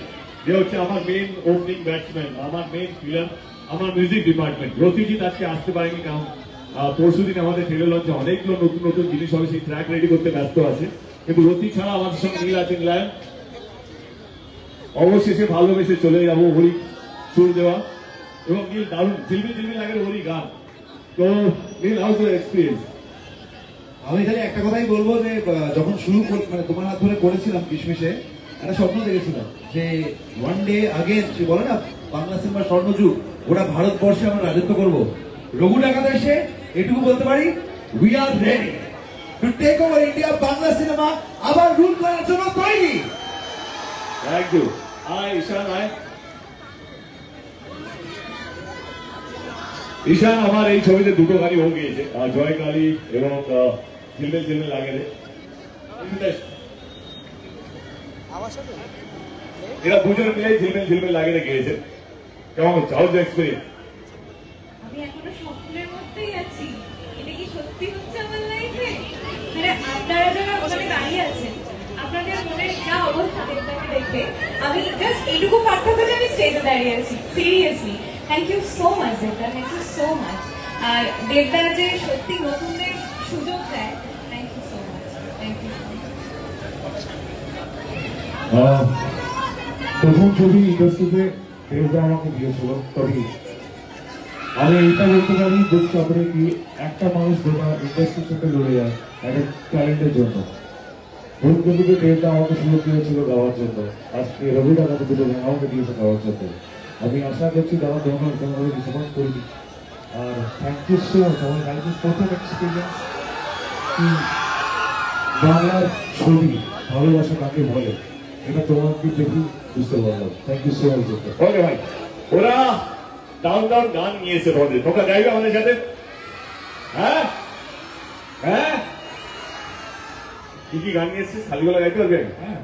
যে হচ্ছে আমার মেইন ওপেনিং ব্যাটসম্যান, আমার মেইন প্লেয়ার, আমার মিউজিক ডিপার্টমেন্ট। রতিজিৎ আজকে আসতে পারেনি, কারণ পরশুদিন আমাদের ট্রেলার লঞ্চে অনেকগুলো নতুন নতুন জিনিস হবে, সেই ট্র্যাক রেডি করতে ব্যস্ত আছে। কিন্তু রতি ছাড়া আমাদের সঙ্গে নীল আছেন লায়ন। অবশেষে ভালোবেসে চলে যাবো হরি সুর দেওয়া, এবং নীল দারুণ ঝিলমিল লাগে হরি গান। তো নীল, হাউ ইজ এক্সপিরিয়েন্স? আমি খালি একটা কথাই বলবো যে যখন শুরু মানে তোমার হাত ধরে করেছিলাম কিশমিশে, একটা স্বপ্ন দেখেছিলাম যে ওয়ান ডে আগে বলে না বাংলা সিনেমার স্বর্ণযুগ, ওরা ভারতবর্ষে আমরা রাজত্ব করবো। রঘু ডাকাত এসে এটুকু বলতে পারি, we are ready to take over India. Bangla cinema আবার রুল করার জন্য তৈরি। Thank you. আয় ঈশান, আয়। ঈশান আমার এই ছবিতে দুটো গাড়ি হয়ে গিয়েছে, জয় কালী এবং ঝিলমিল লাগে রে। এরা দুজন মিলে ঝিলমিল লাগে রে গিয়েছে। কেমন হচ্ছে? How is experience? আমি এখনো স্বপ্নের মধ্যেই আছি। এটা কি সত্যি হচ্ছে আমার লাইফে? মানে আপনারা যারা ওখানে দাঁড়িয়ে আছেন, আপনাদের মনের যা অবস্থা দেবদাকে দেখে, আমি জাস্ট এইটুকু পার্থক্য যে আমি স্টেজে দাঁড়িয়ে আছি। Seriously thank you so much দেবদা, থ্যাংক ইউ সো মাচ। আর দেবদা যে সত্যি নতুনদের সুযোগ দেয়, thank you so much, thank you. প্রথম ছবি ইন্ডাস্ট্রিতে দেবদা আমাকে দিয়েছিল, তবে আমি এটা বলতে পারি দুঃখ চাপড়ে কি একটা মানুষ গোটা ইন্ডাস্ট্রির সাথে লড়ে যায় একটা ট্যালেন্টের জন্য। ধূমকেতুতে দেবদা আমাকে সুযোগ দিয়েছিল গাওয়ার জন্য, আজকে রঘু ডাকাতে দুটো আমাকে দিয়েছে গাওয়ার জন্য। আমি আশা করছি তারা তোমাদের ডিসঅ্যাপয়েন্ট করিনি। আর থ্যাংক ইউ সো মাচ। আমার লাইফের প্রথম এক্সপিরিয়েন্স কি বাংলার ছবি ভালোবাসা কাকে বলে, এটা তোমাকে দেখি বুঝতে পারলাম। Thank you so much. Okay ভাই, ওরা দারুণ দারুণ গান নিয়েছে তোমাদের। তোমরা গাইবে আমাদের সাথে? হ্যাঁ হ্যাঁ, কি গান নিয়ে এসেছিস? খালি গলা গাইতে হবে? হ্যাঁ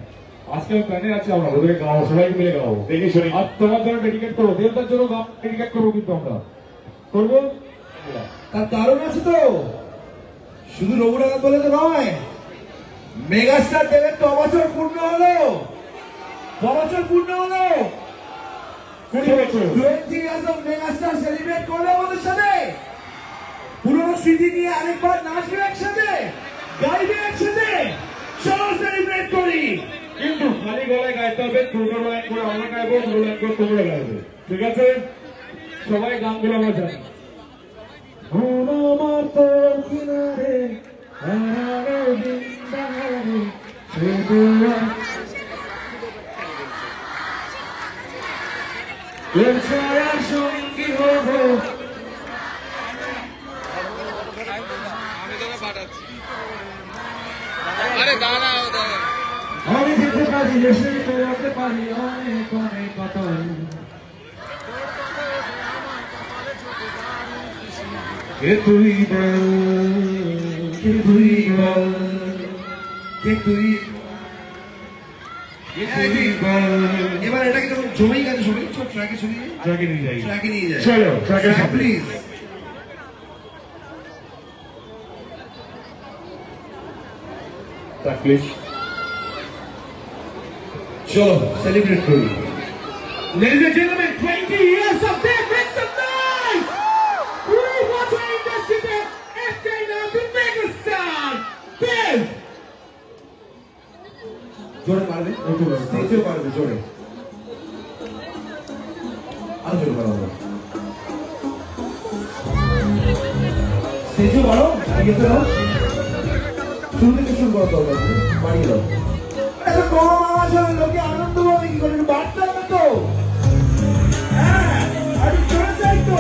আজকে প্ল্যানে আছে আমরা ওদেরকে গাওয়াবো, সবাইকে মিলে গাওয়াবো। দেখি শুনি। আর তোমার জন্য ডেডিকেট করবো, দেবতার জন্য গান ডেডিকেট করবো, কিন্তু আমরা করবো। তার কারণ আছে তো, শুধু রঘুনাথ বলে তো নয়, মেগাস্টার দেবের 9 বছর পূর্ণ হলো, 9 বছর পূর্ণ হলো। 20 বছর 20 years of মেগাস্টার সেলিব্রেট করলো আমাদের সাথে। পুরোনো স্মৃতি নিয়ে আরেকবার নাচবে একসাথে, গাইবে একসাথে, চলো সেলিব্রেট করি। কিন্তু খালি গলায় গাইতে হবে, দুটো লাইন করে আমরা গাইবো, দুটো লাইন করে তোমরা গাইবে, ঠিক আছে? সবাই গানগুলো আমরা জানি। আমার তোর কিনারে হারানো বৃন্দাবনে তোর ছায়ার সঙ্গী হব। আমি যেতে পারি, এসে করতে পারি অনেক অনেক কথা। কে তুই বল, কে তুই বল, কে তুই এবার এটাকে যখন জমেই গেছে সবাই ট্র্যাকে শুনি, ট্র্যাকে নিয়ে যাই, ট্র্যাকে নিয়ে যায়। চলো ট্র্যাকের সাথে প্লিজ। প্লিজ চলো সেলিব্রেট করি। Ladies and gentlemen, 20 years of death, make some noise! We want to investigate FJ now, the megastar, Dev! জোরে পারবে, স্টেজেও পারবে জোরে, আরো জোরে পারবে, স্টেজেও পারো, গেতে দাও, শুরু থেকে শুরু করা দরকার, বাড়িয়ে দাও। এত কম আওয়াজ হলে লোকে আনন্দ পাবে কি করে? বাড়তে হবে তো, হ্যাঁ আর জোরে চাই তো।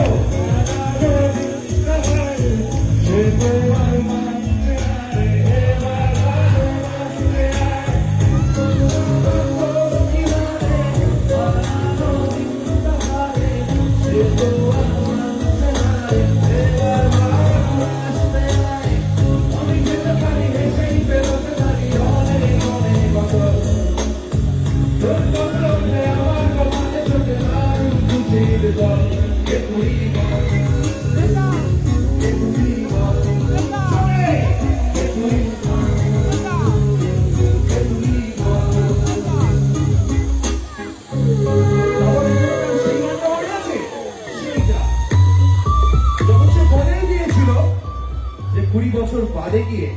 যে 20 বছর বাদে গিয়ে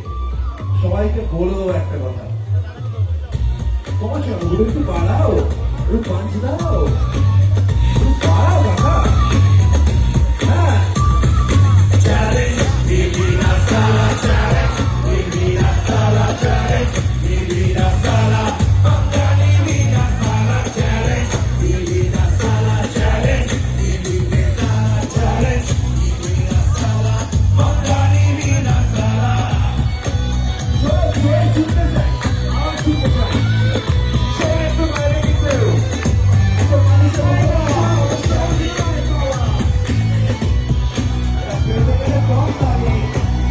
সবাইকে বলে দেবো একটা কথা, তোমার সঙ্গে একটু বাড়াও, একটু পাঁচ দাও, একটু বাড়াও কথা। হ্যাঁ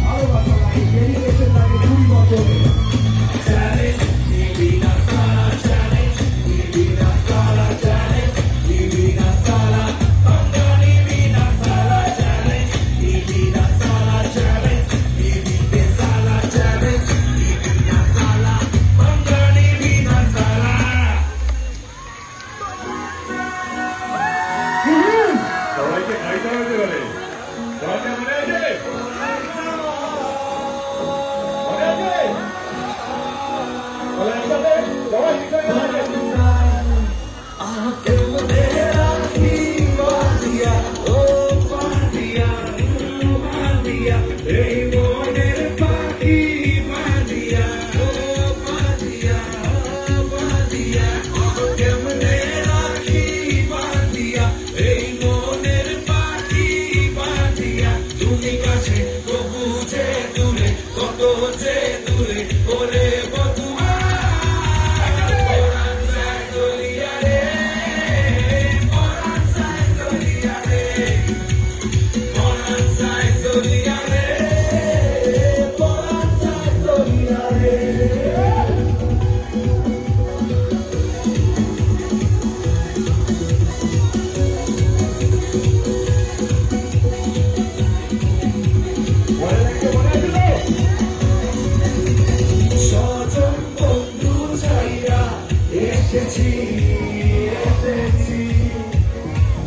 ভালোবাসা এসেছি এসেছি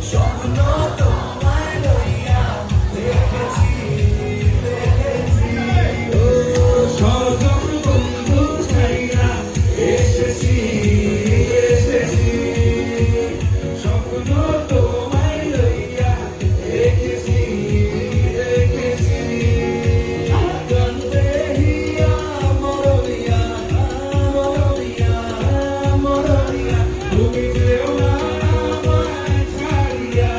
স্বপ্ন তোমায় লইয়া দেখেছি দেখেছি ও স্বজন বন্ধু ছাইয়া এসেছি এসেছি স্বপ্ন তোমায় লইয়া দেখেছি দেখেছি কান্দে হিয়া মরলিয়া মরলিয়া মরলিয়া তুমি যেও না আমায় ছাড়িয়া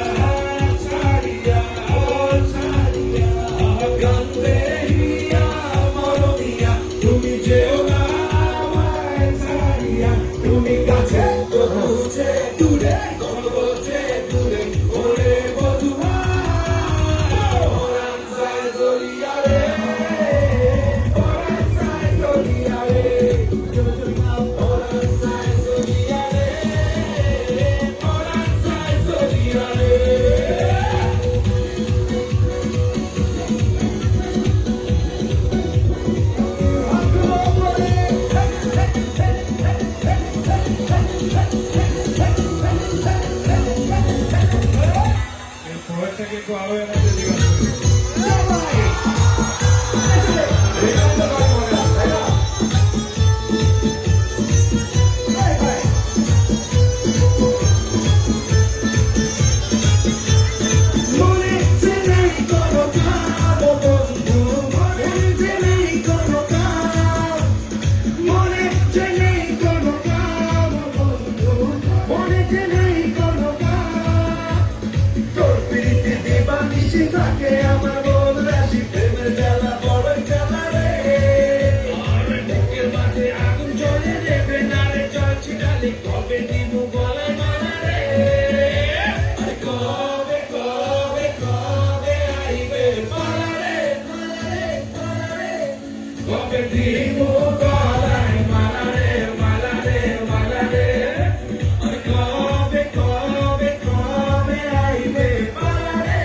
ছাড়িয়া ও ছাড়িয়া কান্দে হিয়া মরলিয়া তুমি যেও না আমায় ছাড়িয়া তুমি কাছে তো দূরে দূরে কোন বলছে দূরে ওরে বধুয়া ওরান সাই জলিয়া রে ওরান সাই জলিয়া রে ওরান সাই জলিয়া রে ওরান সাই জলিয়া রে মনে যে নেই কোনো কাম বন্ধু মনে যে নেই কোনো কাম মনে যে নেই কোনো কাম বন্ধু মনে যে নেই কোনো কাম তোর পিড়িতে দিবানিশি থাকে আমার মন রাশি প্রেমের জ্বালা বড় জ্বালা রে আর বুকের মাঝে আগুন জ্বলে দেবে না রে জল ছিটালে কবে দিবু গলায় মালা রে আরে কবে কবে কবে আইবে মালা রে কবে দিবু গলায় মালা রে মালা রে মালা রে আরে কবে কবে কবে আইবে মালা রে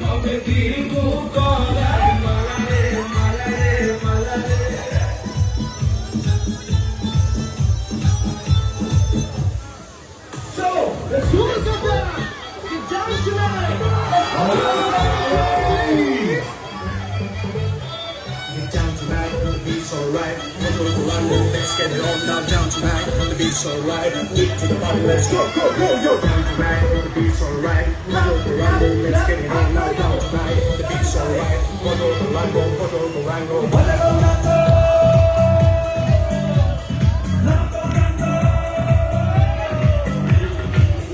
কবে দিবু গলায় মালা রে মালা রে মালা রে So, let's do it up there. Get down tonight. Get down tonight, the beat's alright. Let's get it on now. Down tonight, the beat's alright. Get to the party, let's go, go, go, go. Down tonight, the beat's alright. Let's get it on now. Down tonight, the beat's alright.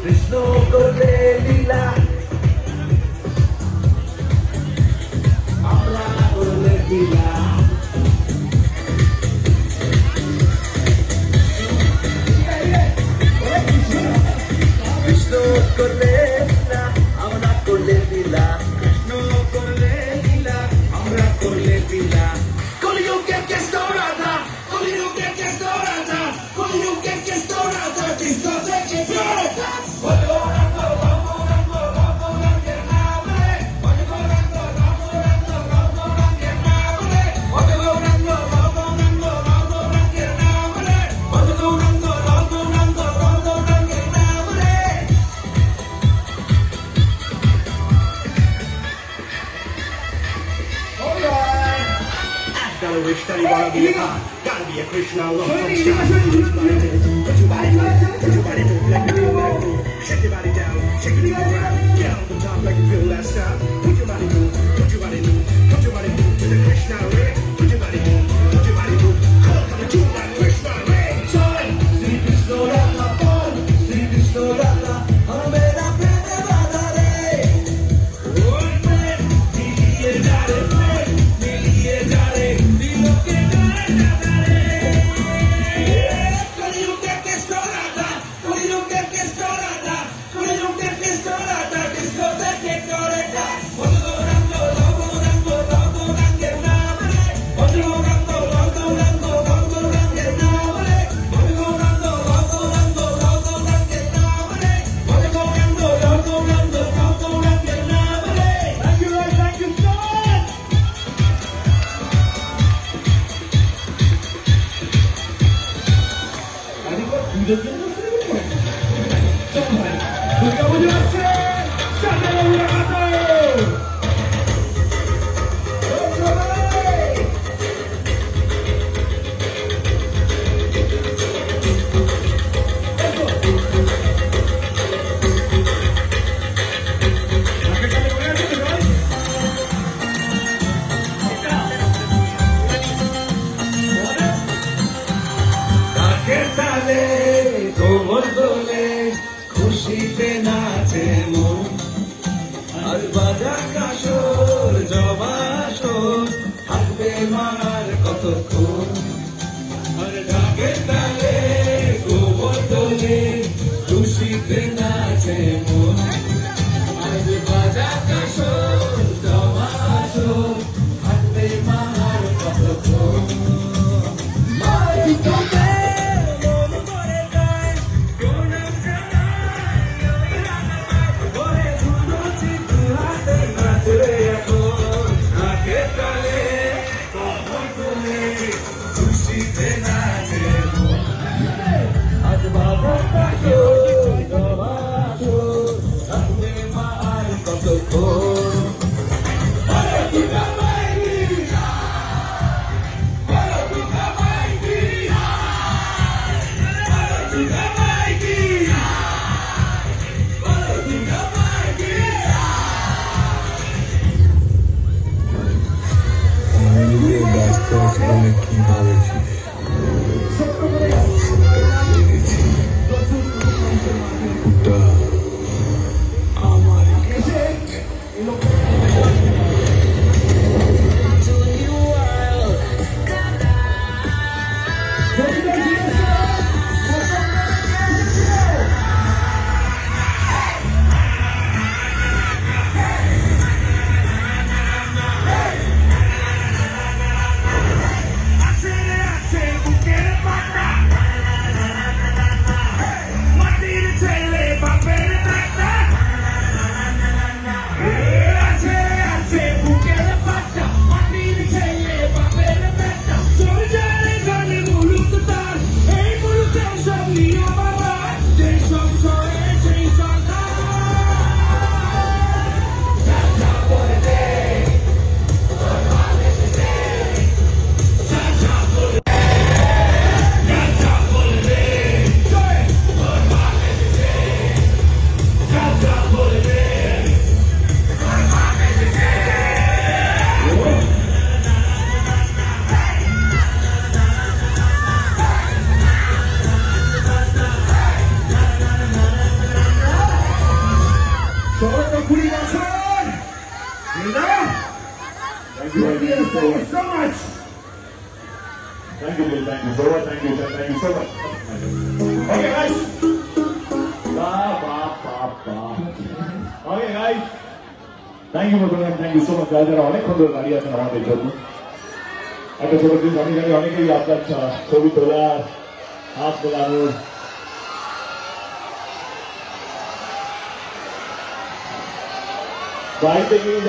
Krishna Gole Lila Amra Gole Lila Krishna Gole Lila Amra Gole Lila Krishna Gole Lila Amra Gole Lila Koliyuge ke storada Koliyuge ke storada Koliyuge ke storada Discoteche Florida Gotta wish that he wanna be a god. Gotta be a Krishna love from sky. Put your body move, put your body move, put your body move like you feel that groove. Shake your body down, shake it to the ground. Get on the top like you feel that style. Put your body move, put your body move, put your body move to the Krishna ray. Put your body move, put your body move. Come to that Krishna ray. Time, Sri Krishna Rama, Sri Krishna Rama, Amera Prema Rama Ray. Oh man, Miliye Jare, Miliye Jare, Dilo ke Jare Jare. Koliyuge ke storada, Koliyuge ke storada, Koliyuge ke storada, discoteche Florida. Rango, rango, rango, rango, rango, rango, rango, পুজোর জন্য সেলিব্রেট করে চল ভাই দুর্গা পুজো আসছে চাঁদের উড়ে মাথা খুশিতে নাচে মন আর বাজা কাশর জবাসর থাকবে মার কতক্ষণ আর ঢাকে তালে গোবর তোলে খুশিতে নাচে মন আজ বাজা কাশর জবাসর থাকবে মার কতক্ষণ Thank you so much. Thank you so much. Okay, guys. Okay, guys. Thank you, Motoran. Thank you so much. যারা অনেকক্ষণ ধরে দাঁড়িয়ে আছেন আমাদের জন্য একটা ছোট জিনিস আমি জানি অনেকেই আপনার ছবি তোলার হাত তোলানোর বাড়িতে গিয়ে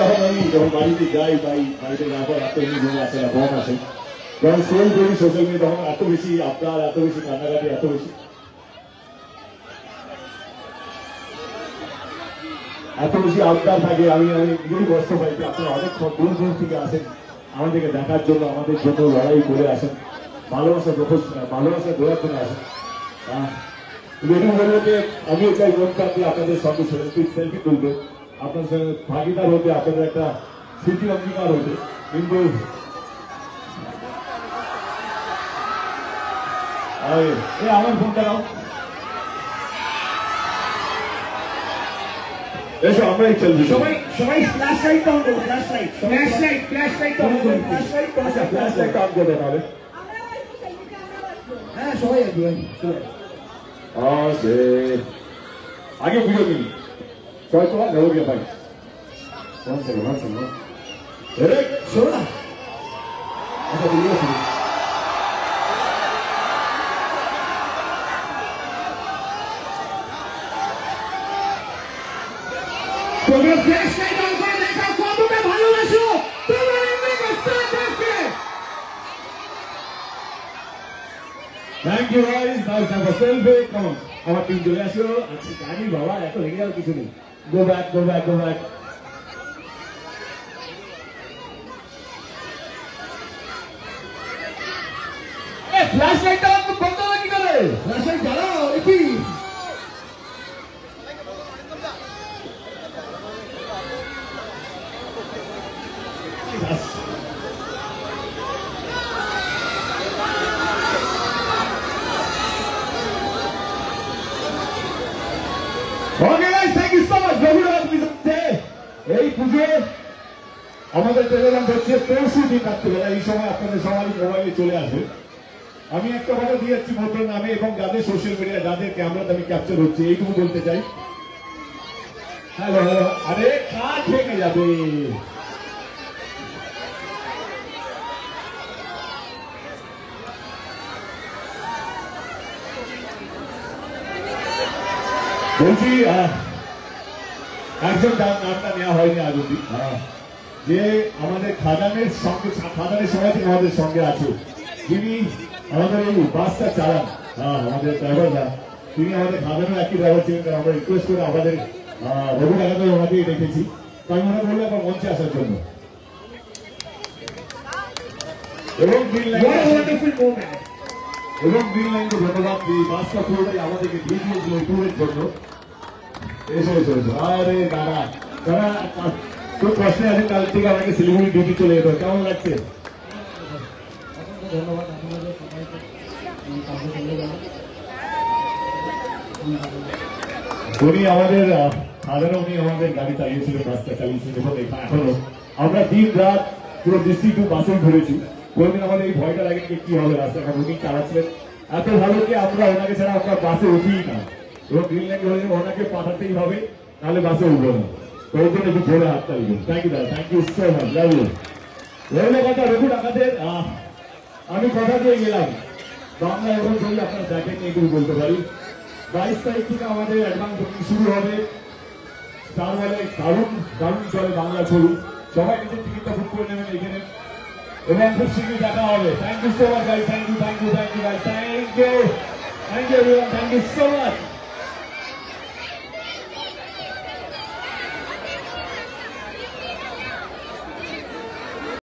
যখন বাড়িতে যাই বাড়িতে যাওয়ার পর এত এমনি ঘুম আসে না ঘুম আসে যখন স্ক্রোল করি সোশ্যাল মিডিয়া তখন এত বেশি আপনার এত বেশি কান্নাকাটি এত বেশি আবদার থাকে আমি নিজেই কষ্ট পাই যে আপনারা অনেক দূর দূর থেকে আসেন আমাদেরকে দেখার জন্য আমাদের জন্য লড়াই করে আসেন ভালোবাসা দেওয়ার জন্য আসেন এরকম বলবো যে আমিও চাই মন কাটতে আপনাদের সঙ্গে সেলফি তুলবে আপনার সঙ্গে ভাগিদার হতে আপনাদের একটা স্মৃতি অঙ্গীকার হতে কিন্তু আমার ফোনটা নাও এসো আমরাই চলবি সবাই ফ্ল্যাশ লাইট অন করুন ফ্ল্যাশ লাইট অন করুন ফ্ল্যাশ লাইট অন করে তাহলে হ্যাঁ সবাই আগে বুঝে নিই ছয় তোমার নেব গিয়ে ভাই শোনো না আচ্ছা বুঝে গেছি তোমরা ফ্ল্যাশ লাইট অন করে দেখাও কতটা ভালোবাসো তোমার thank you guys, now it's time for selfie. Come on, আমার টিম চলে আসো। আচ্ছা জানি বাবা, এত রেগে যাওয়ার কিছু নেই। Go back, go back, go back. Flash লাইটটা বন্ধ হলো কি করে? ফ্ল্যাশ লাইট জ্বালাও, এটি Okay guys, thank you so much. Raghunath মিশনতে এই পুজো আমাদের প্রোগ্রাম হচ্ছে পরশু দিন রাত্রিবেলা। এই সময় আপনাদের সবাই মোবাইলে চলে আসবে। আমি একটা কথা দিয়ে যাচ্ছি মোটর নামে এবং যাদের সোশ্যাল মিডিয়া, যাদের ক্যামেরাতে আমি ক্যাপচার হচ্ছে, এইটুকু বলতে চাই। হ্যালো হ্যালো, আরে কাজ ভেঙে যাবে। বলছি একজন নামটা নেওয়া হয়নি আজ অব্দি, যে আমাদের খাদানের সঙ্গে, খাদানের সময় থেকে আমাদের সঙ্গে আছে, যিনি আমাদের এই বাসটা চালান, আমাদের ড্রাইভাররা, তিনি আমাদের খাদানের একই ড্রাইভার ছিলেন। আমরা রিকোয়েস্ট করে আমাদের রঘু কাকাদের ওনাকেই রেখেছি। তাই মনে করলে আমার মঞ্চে আসার জন্য। এবং গ্রিন লাইনকে ধন্যবাদ। এই বাসটা পুরোটাই আমাদেরকে দিয়ে দিয়েছিল ট্যুরের জন্য। এসো এসো এসো। আরে দাদা দাদা, খুব কষ্টে আছে, কাল থেকে আমাকে শিলিগুড়ি ডিউটি চলে যেত। কেমন লাগছে? ধন্যবাদ আপনাদের সবাইকে। উনি আমাদের সাধারণ, উনি আমাদের গাড়ি চালিয়েছিলেন, রাস্তা চালিয়েছিলেন এবং এখনো আমরা দিন রাত পুরো ডিস্ট্রিক্ট বাসেই ধরেছি। কোনদিন আমাদের এই ভয়টা লাগে কি হবে রাস্তা, কারণ উনি চালাচ্ছিলেন এত ভালো কি আমরা ওনাকে ছাড়া আমরা বাসে উঠিই না। এবং গ্রিন লাইন হলে ওনাকে পাঠাতেই হবে, নাহলে বাসে উঠবো না। তো ওই জন্য একটু জোরে হাত তালিবেন। থ্যাংক ইউ দাদা, thank you so much, love you. রইল কথা রঘু ডাকাতের, আমি কথা দিয়ে গেলাম বাংলা এবং ছবি আপনারা দেখেন, এইটুকু বলতে পারি। 22 তারিখ থেকে আমাদের অ্যাডভান্স বুকিং শুরু হবে। তার বলে দারুণ দারুণ চলে বাংলা ছবি। সবাই নিজের টিকিটটা বুক করে নেবেন এখানে, এবং খুব শীঘ্রই দেখা হবে। Thank you so much guys, thank you, thank you, thank you guys, thank you, thank you everyone, thank you so much.